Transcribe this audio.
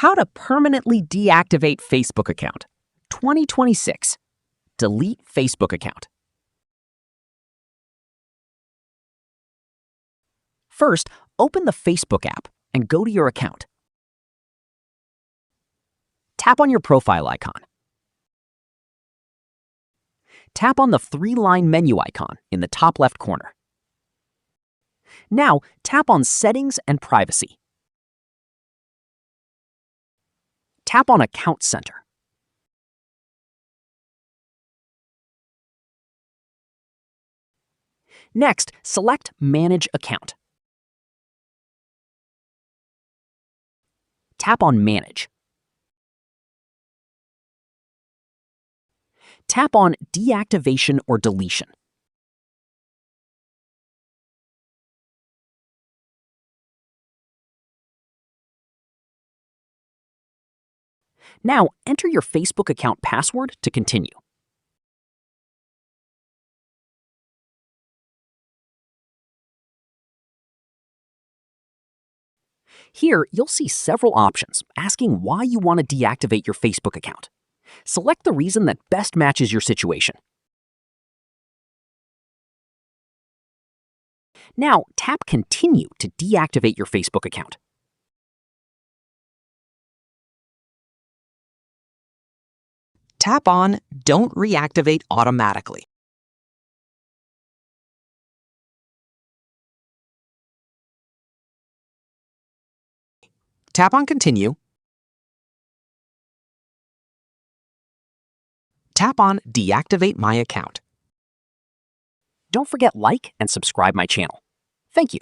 How to permanently deactivate Facebook account. 2026. Delete Facebook account. First, open the Facebook app and go to your account. Tap on your profile icon. Tap on the three-line menu icon in the top left corner. Now, tap on Settings and Privacy. Tap on Account Center. Next, select Manage Account. Tap on Manage. Tap on Deactivation or Deletion. Now, enter your Facebook account password to continue. Here, you'll see several options asking why you want to deactivate your Facebook account. Select the reason that best matches your situation. Now, tap Continue to deactivate your Facebook account. Tap on Don't Reactivate Automatically. Tap on Continue. Tap on Deactivate My Account. Don't forget like and subscribe my channel. Thank you.